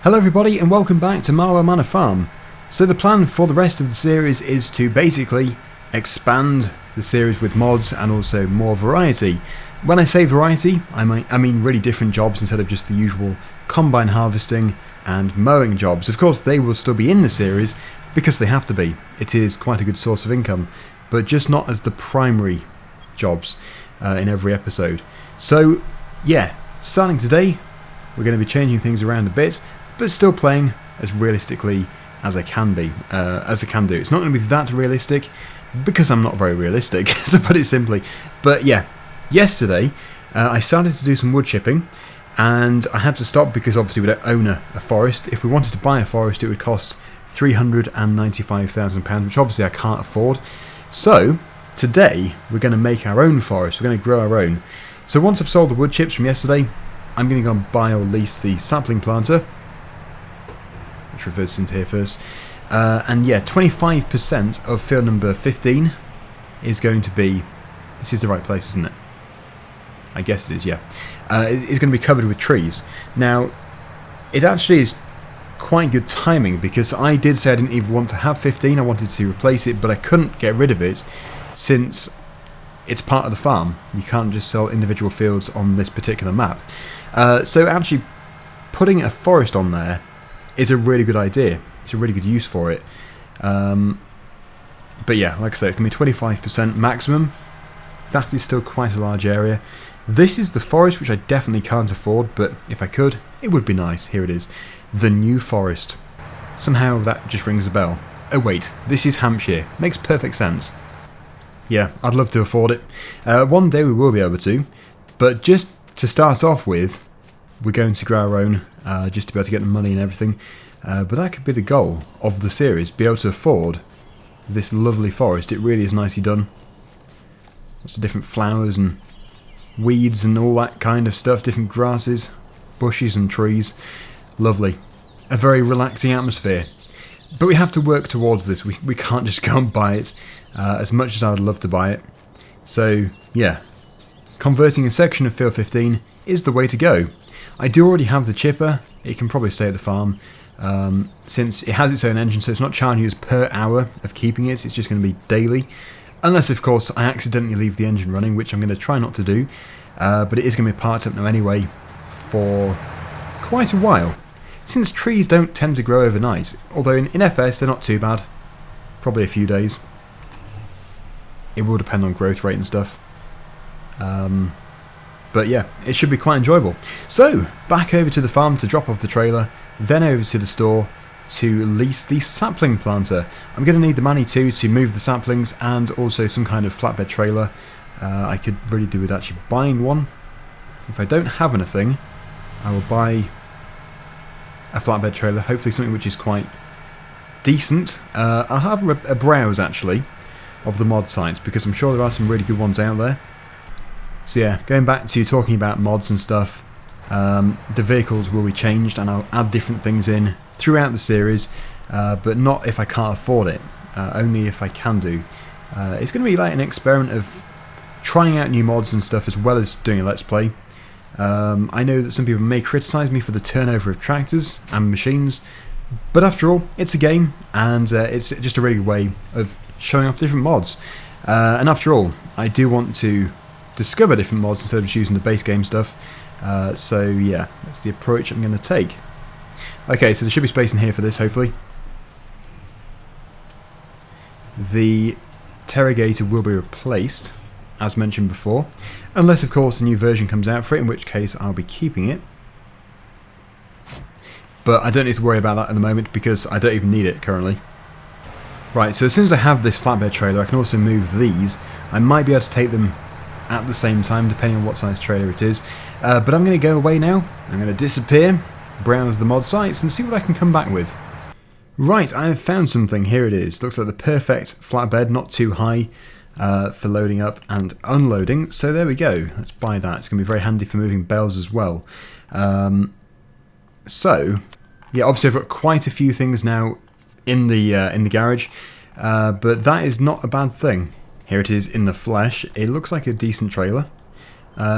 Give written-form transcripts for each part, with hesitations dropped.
Hello everybody and welcome back to Marwell Manor Farm. So the plan for the rest of the series is to basically expand the series with mods and also more variety. When I say variety, I mean really different jobs instead of just the usual combine harvesting and mowing jobs. Of course they will still be in the series because they have to be. It is quite a good source of income, but just not as the primary jobs in every episode. So yeah, starting today we're going to be changing things around a bit, but still playing as realistically as I can be, as I can do. It's not going to be that realistic, because I'm not very realistic, to put it simply. But yeah, yesterday I started to do some wood chipping, and I had to stop because obviously we don't own a forest. If we wanted to buy a forest, it would cost £395,000, which obviously I can't afford. So today we're going to make our own forest. We're going to grow our own. So once I've sold the wood chips from yesterday, I'm going to go and buy or lease the sapling planter. Let's reverse into here first. And yeah, 25% of field number 15 is going to be... This is the right place, isn't it? I guess it is, yeah. It's going to be covered with trees. Now, it actually is quite good timing because I did say I didn't even want to have 15. I wanted to replace it, but I couldn't get rid of it since it's part of the farm. You can't just sell individual fields on this particular map. So actually putting a forest on there is a really good idea. It's a really good use for it. But yeah, like I say, it's going to be 25% maximum. That is still quite a large area. This is the forest, which I definitely can't afford, but if I could, it would be nice. Here it is. The New Forest. Somehow that just rings a bell. Oh wait, this is Hampshire. Makes perfect sense. Yeah, I'd love to afford it. One day we will be able to, but just to start off with, we're going to grow our own, just to be able to get the money and everything. But that could be the goal of the series, be able to afford this lovely forest. It really is nicely done. Lots of different flowers and weeds and all that kind of stuff, different grasses, bushes and trees. Lovely. A very relaxing atmosphere. But we have to work towards this. We can't just go and buy it, as much as I would love to buy it. So, yeah. Converting a section of Field 15 is the way to go. I do already have the chipper. It can probably stay at the farm. Since it has its own engine, so it's not charging us per hour of keeping it. It's just going to be daily. Unless, of course, I accidentally leave the engine running, which I'm going to try not to do. But it is going to be parked up now anyway for quite a while. Since trees don't tend to grow overnight, although in FS they're not too bad, probably a few days. It will depend on growth rate and stuff. But yeah, it should be quite enjoyable. So, back over to the farm to drop off the trailer, then over to the store to lease the sapling planter. I'm going to need the money too to move the saplings and also some kind of flatbed trailer. I could really do with actually buying one. If I don't have anything, I will buy a flatbed trailer, hopefully something which is quite decent. I'll have a browse actually of the mod sites because I'm sure there are some really good ones out there. So yeah, going back to talking about mods and stuff, the vehicles will be changed and I'll add different things in throughout the series, but not if I can't afford it, only if I can do. It's going to be like an experiment of trying out new mods and stuff as well as doing a let's play. I know that some people may criticise me for the turnover of tractors and machines, but after all, it's a game and it's just a really good way of showing off different mods. And after all, I do want to discover different mods instead of just using the base game stuff. So yeah, that's the approach I'm going to take. Okay, so there should be space in here for this, hopefully. The Terrogator will be replaced, as mentioned before, unless of course a new version comes out for it, in which case I'll be keeping it. But I don't need to worry about that at the moment because I don't even need it currently. Right, so as soon as I have this flatbed trailer, I can also move these. I might be able to take them at the same time, depending on what size trailer it is. But I'm going to go away now. I'm going to disappear, browse the mod sites, and see what I can come back with. Right, I have found something. Here it is. Looks like the perfect flatbed, not too high for loading up and unloading. So there we go. Let's buy that. It's going to be very handy for moving bales as well. So, yeah, obviously I've got quite a few things now in the garage, but that is not a bad thing. Here it is in the flesh. It looks like a decent trailer.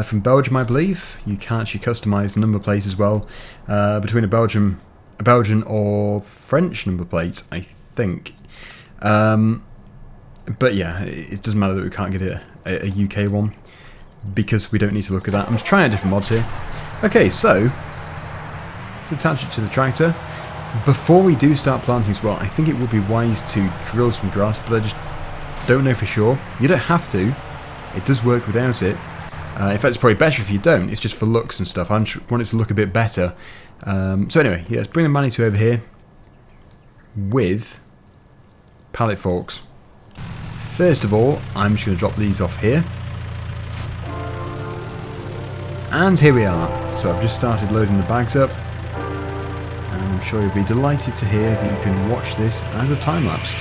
From Belgium, I believe. You can actually customise the number plate as well. Between a Belgium a Belgian or French number plate, I think. But yeah, it doesn't matter that we can't get a UK one, because we don't need to look at that. I'm just trying out different mods here. Okay, so let's attach it to the tractor. Before we do start planting as well, I think it would be wise to drill some grass, but I just don't know for sure. You don't have to. It does work without it. In fact, it's probably better if you don't. It's just for looks and stuff. I just want it to look a bit better. So anyway, yeah, let's bring the Manitou over here with pallet forks. First of all, I'm just going to drop these off here. And here we are. So I've just started loading the bags up. And I'm sure you'll be delighted to hear that you can watch this as a time lapse.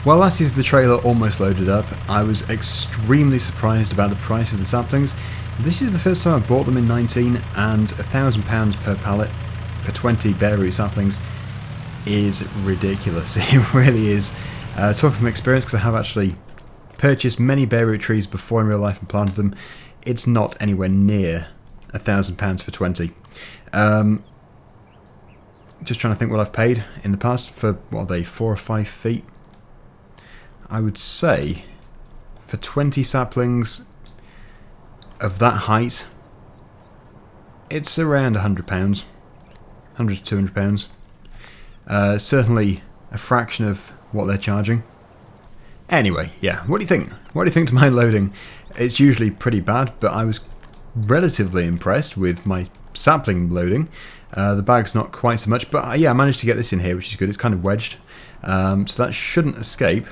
Well, that is the trailer almost loaded up. I was extremely surprised about the price of the saplings. This is the first time I've bought them in 19, and £1,000 per pallet for 20 bare root saplings is ridiculous. It really is. Talking from experience, because I have actually purchased many bare root trees before in real life and planted them, it's not anywhere near £1,000 for 20. Just trying to think what I've paid in the past for, what are they, 4 or 5 feet? I would say for 20 saplings of that height, it's around £100, £100 to £200. Certainly a fraction of what they're charging. Anyway, yeah, what do you think? What do you think to my loading? It's usually pretty bad, but I was relatively impressed with my sapling loading. The bag's not quite so much, but yeah, I managed to get this in here, which is good. It's kind of wedged, so that shouldn't escape.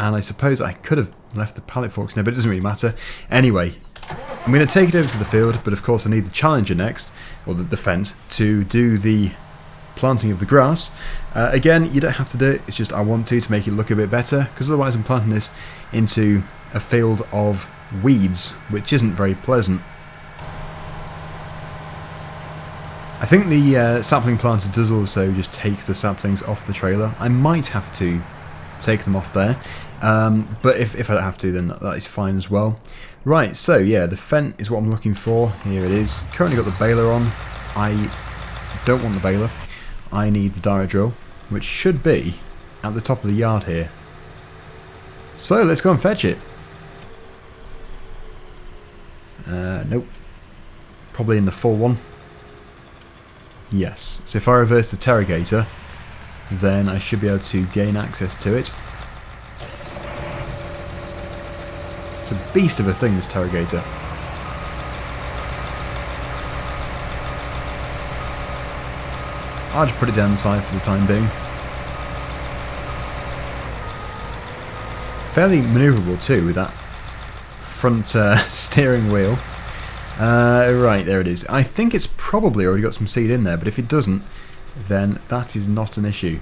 And I suppose I could have left the pallet forks in there, but it doesn't really matter. Anyway, I'm going to take it over to the field, but of course I need the Challenger next, or the Fendt, to do the planting of the grass. Again, you don't have to do it, it's just I want to make it look a bit better, because otherwise I'm planting this into a field of weeds, which isn't very pleasant. I think the sapling planter does also just take the saplings off the trailer. I might have to take them off there, but if I don't have to, then that is fine as well. Right, so yeah, the Fendt is what I'm looking for. Here it is. Currently got the baler on. I don't want the baler. I need the direct drill, which should be at the top of the yard here. So let's go and fetch it. Nope. Probably in the full one. Yes. So if I reverse the Terrogator, then I should be able to gain access to it. It's a beast of a thing, this Terrogator. I'll just put it down the side for the time being. Fairly manoeuvrable too, with that front steering wheel. Right, there it is. I think it's probably already got some seed in there, but if it doesn't, then that is not an issue.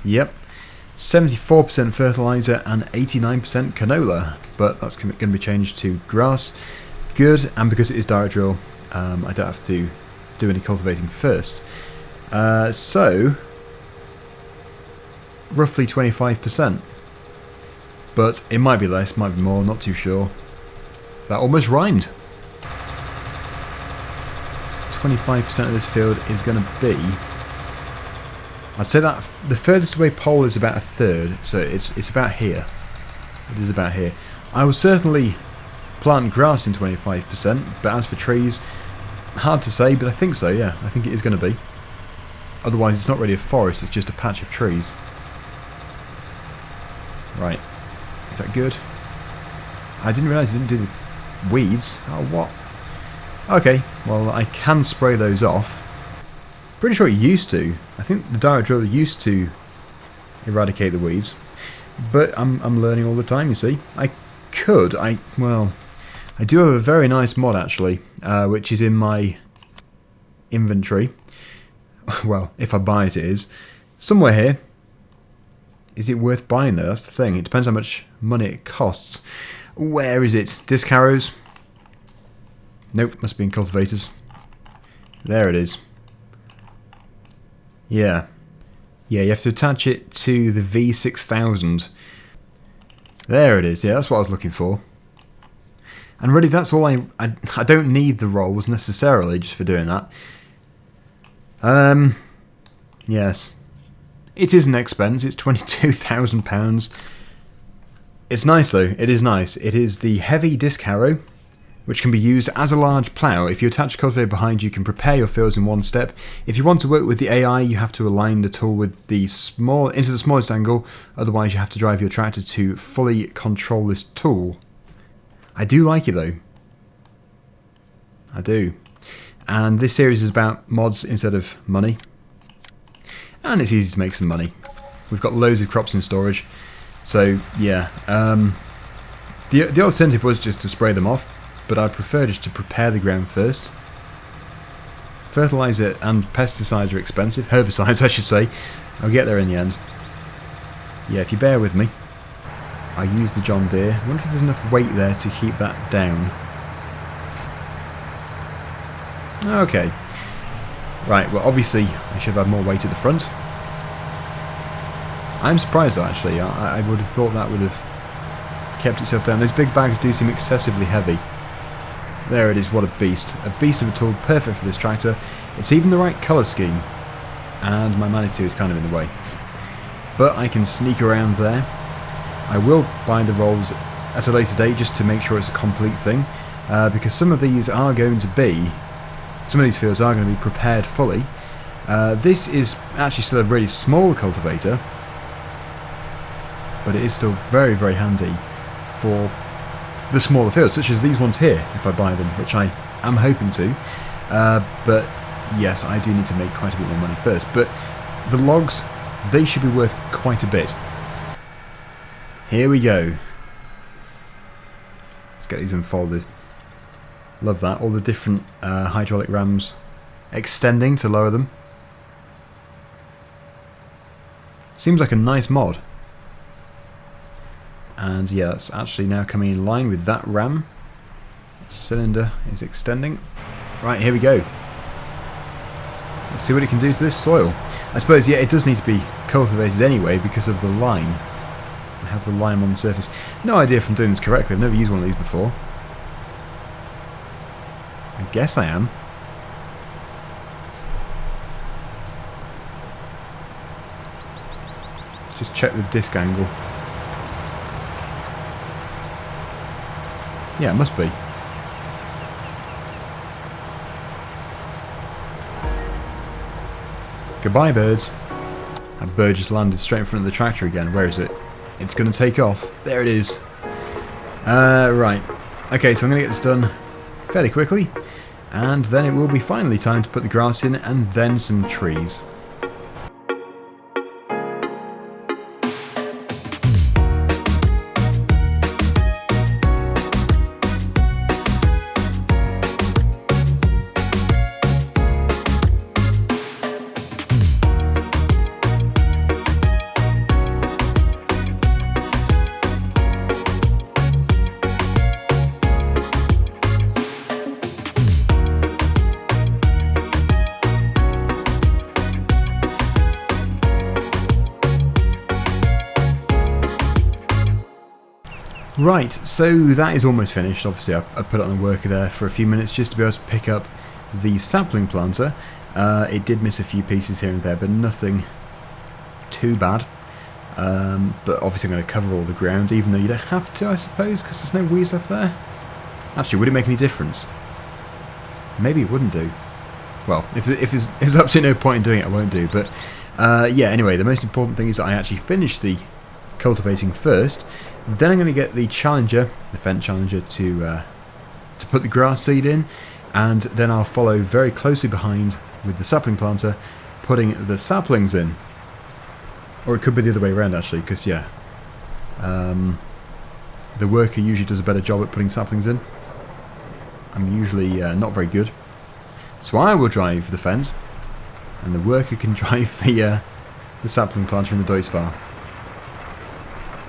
Yep, 74% fertilizer and 89% canola, but that's going to be changed to grass. Good, and because it is direct drill, I don't have to do any cultivating first. So, roughly 25%. But it might be less, might be more, not too sure. That almost rhymed. 25% of this field is going to be... I'd say that the furthest away pole is about a third, so it's about here. It is about here. I will certainly plant grass in 25%, but as for trees, hard to say, but I think so, yeah. I think it is going to be. Otherwise it's not really a forest, it's just a patch of trees. Right. Is that good? I didn't realise it didn't do the weeds. Oh, what? Okay, well I can spray those off. Pretty sure it used to. I think the direct drill used to eradicate the weeds. But I'm learning all the time, you see. Well, I do have a very nice mod actually, which is in my inventory. Well, if I buy it, it is. Somewhere here. Is it worth buying though? That's the thing. It depends how much money it costs. Where is it? Disc arrows? Nope, must be in cultivators. There it is. Yeah. Yeah, you have to attach it to the V6000. There it is. Yeah, that's what I was looking for. And really, that's all I don't need the rolls necessarily just for doing that. Yes. It is an expense. It's £22,000. It's nice though. It is nice. It is the heavy disc harrow, which can be used as a large plough. If you attach a cultivator behind, you can prepare your fields in one step. If you want to work with the AI, you have to align the tool with the into the smallest angle. Otherwise, you have to drive your tractor to fully control this tool. I do like it though. I do. And this series is about mods instead of money. And it's easy to make some money. We've got loads of crops in storage. So, yeah. The alternative was just to spray them off, but I prefer just to prepare the ground first. Fertilizer and pesticides are expensive. Herbicides, I should say. I'll get there in the end. Yeah, if you bear with me. I use the John Deere. I wonder if there's enough weight there to keep that down. Okay. Right, well obviously I should have had more weight at the front. I'm surprised though actually. I would have thought that would have kept itself down. Those big bags do seem excessively heavy. There it is, what a beast. A beast of a tool, perfect for this tractor. It's even the right colour scheme. And my Manitou is kind of in the way. But I can sneak around there. I will buy the rolls at a later date just to make sure it's a complete thing. Because some of these are going to be... Some of these fields are going to be prepared fully. This is actually still a really small cultivator, but it is still very, very handy for the smaller fields, such as these ones here, if I buy them, which I am hoping to. But yes, I do need to make quite a bit more money first. But the logs, they should be worth quite a bit. Here we go. Let's get these unfolded. Love that. All the different hydraulic rams extending to lower them. Seems like a nice mod. And yeah, it's actually now coming in line with that ram. Cylinder is extending. Right, here we go. Let's see what it can do to this soil. I suppose, yeah, it does need to be cultivated anyway because of the lime. I have the lime on the surface. No idea if I'm doing this correctly. I've never used one of these before. I guess I am. Let's just check the disc angle. Yeah, it must be. Goodbye, birds. That bird just landed straight in front of the tractor again. Where is it? It's going to take off. There it is. Right. Okay, so I'm going to get this done fairly quickly. And then it will be finally time to put the grass in and then some trees. Right, so that is almost finished. Obviously I put it on the worker there for a few minutes just to be able to pick up the sapling planter. It did miss a few pieces here and there, but nothing too bad. But obviously I'm going to cover all the ground, even though you don't have to, I suppose, because there's no weeds left there. Actually, would it make any difference? Maybe it wouldn't do. Well, if there's absolutely no point in doing it, I won't do. But yeah, anyway, the most important thing is that I actually finish the cultivating first. Then I'm going to get the Challenger, the Fendt Challenger, to put the grass seed in, and then I'll follow very closely behind with the sapling planter, putting the saplings in. Or it could be the other way around actually, because yeah, the worker usually does a better job at putting saplings in. I'm usually not very good. So I will drive the fence, and the worker can drive the sapling planter in the Deutz far.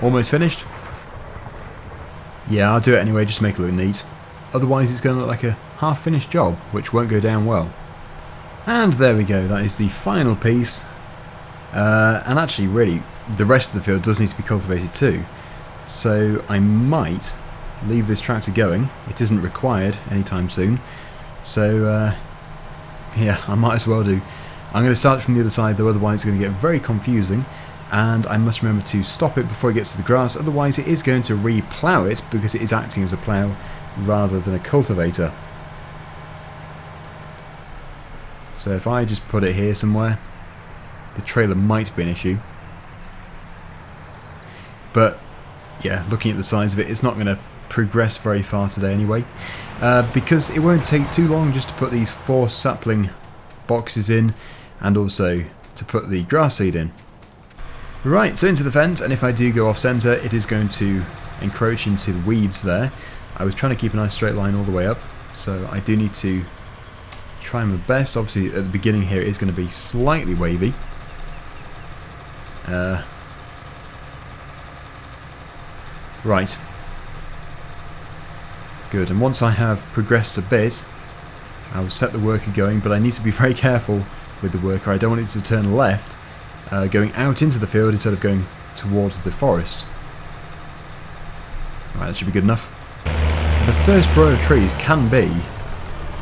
Almost finished. Yeah, I'll do it anyway, just to make it look neat. Otherwise it's going to look like a half-finished job, which won't go down well. And there we go, that is the final piece. And actually, really, the rest of the field does need to be cultivated too. So I might leave this tractor going. It isn't required anytime soon. So, yeah, I might as well do. I'm going to start from the other side though, otherwise it's going to get very confusing. And I must remember to stop it before it gets to the grass, otherwise it is going to re-plough it because it is acting as a plough rather than a cultivator. So if I just put it here somewhere, the trailer might be an issue. But yeah, looking at the size of it, it's not going to progress very far today anyway, because it won't take too long just to put these 4 sapling boxes in and also to put the grass seed in. Right, so into the fence, and if I do go off centre, it is going to encroach into the weeds there. I was trying to keep a nice straight line all the way up, so I do need to try my best. Obviously at the beginning here it is going to be slightly wavy. Right. Good, and once I have progressed a bit, I'll set the worker going, but I need to be very careful with the worker. I don't want it to turn left, going out into the field instead of going towards the forest. Right, that should be good enough. The first row of trees can be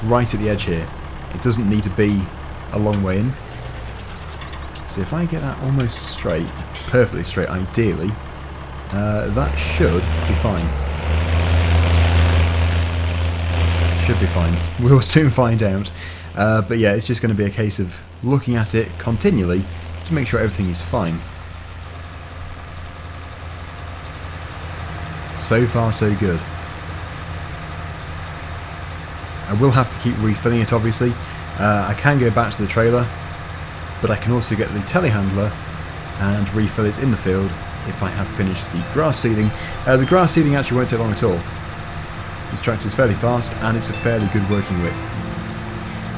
right at the edge here. It doesn't need to be a long way in. So if I get that almost straight, perfectly straight ideally, that should be fine. Should be fine. We'll soon find out. But yeah, it's just going to be a case of looking at it continually to make sure everything is fine. So far so good. I will have to keep refilling it obviously. I can go back to the trailer, but I can also get the telehandler and refill it in the field if I have finished the grass seeding. The grass seeding actually won't take long at all. This tractor is fairly fast and it's a fairly good working width.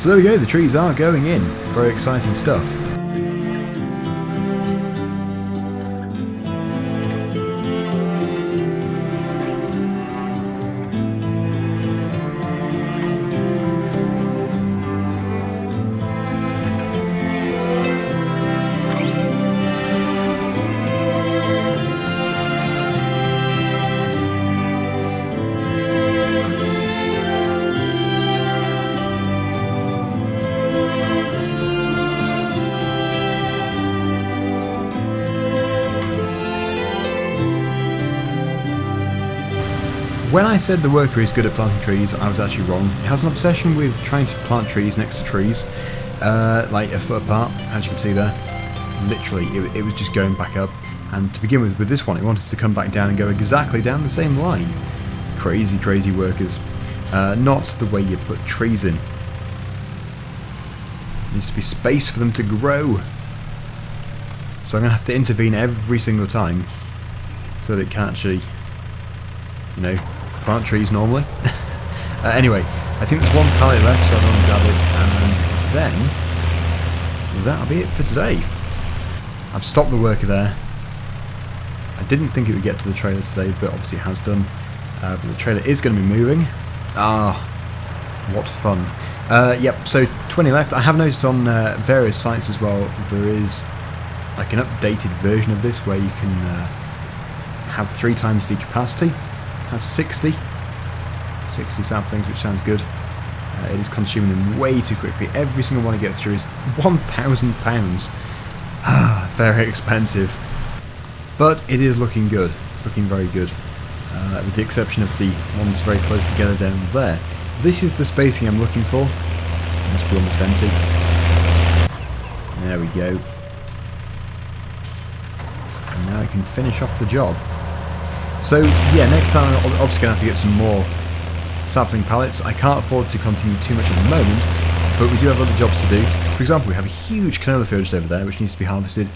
So there we go, the trees are going in. Very exciting stuff. When I said the worker is good at planting trees, I was actually wrong. He has an obsession with trying to plant trees next to trees, like a foot apart, as you can see there. Literally, it was just going back up. And to begin with this one, it wanted to come back down and go exactly down the same line. Crazy, crazy workers. Not the way you put trees in. There needs to be space for them to grow. So I'm going to have to intervene every single time so that it can actually, you know, plant trees normally. Anyway, I think there's one pallet left, so I'm going to grab it, and then that'll be it for today. I've stopped the worker there. I didn't think it would get to the trailer today, but obviously it has done. But the trailer is going to be moving. Ah, what fun. Yep, so 20 left. I have noticed on various sites as well, there is like an updated version of this where you can have 3 times the capacity. Has 60 saplings, which sounds good. It is consuming them way too quickly. Every single one it gets through is £1,000. Very expensive. But it is looking good. It's looking very good. With the exception of the ones very close together down there. This is the spacing I'm looking for. It must be almost empty. There we go. And now I can finish off the job. So yeah, next time I'm obviously going to have to get some more sapling pallets. I can't afford to continue too much at the moment, but we do have other jobs to do. For example, we have a huge canola field just over there which needs to be harvested.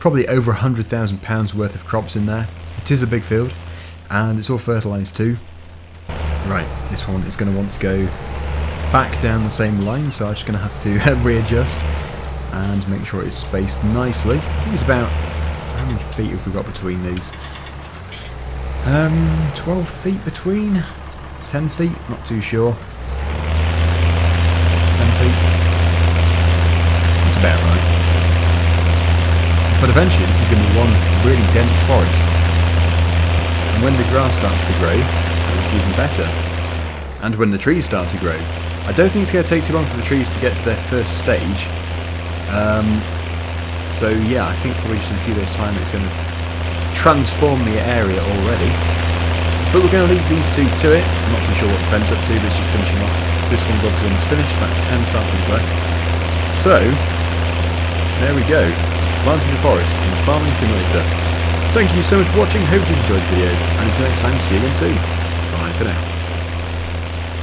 probably over £100,000 worth of crops in there. It is a big field, and it's all fertilised too. Right, this one is going to want to go back down the same line, so I'm just going to have to readjust and make sure it's spaced nicely. I think it's about, how many feet have we got between these? 12 feet between? 10 feet? Not too sure. 10 feet? That's about right. But eventually this is going to be one really dense forest. And when the grass starts to grow, it'll look even better. And when the trees start to grow. I don't think it's going to take too long for the trees to get to their first stage. So yeah, I think probably just in a few days' time it's going to transform the area already. But we're going to leave these two to it. I'm not too sure what the fence up to, but it's just finishing off. This one's obviously almost finished, about 10 saplings left. So, there we go. Planting the forest in Farming Simulator. Thank you so much for watching, hope you enjoyed the video, and until next time, see you again soon. Bye for now.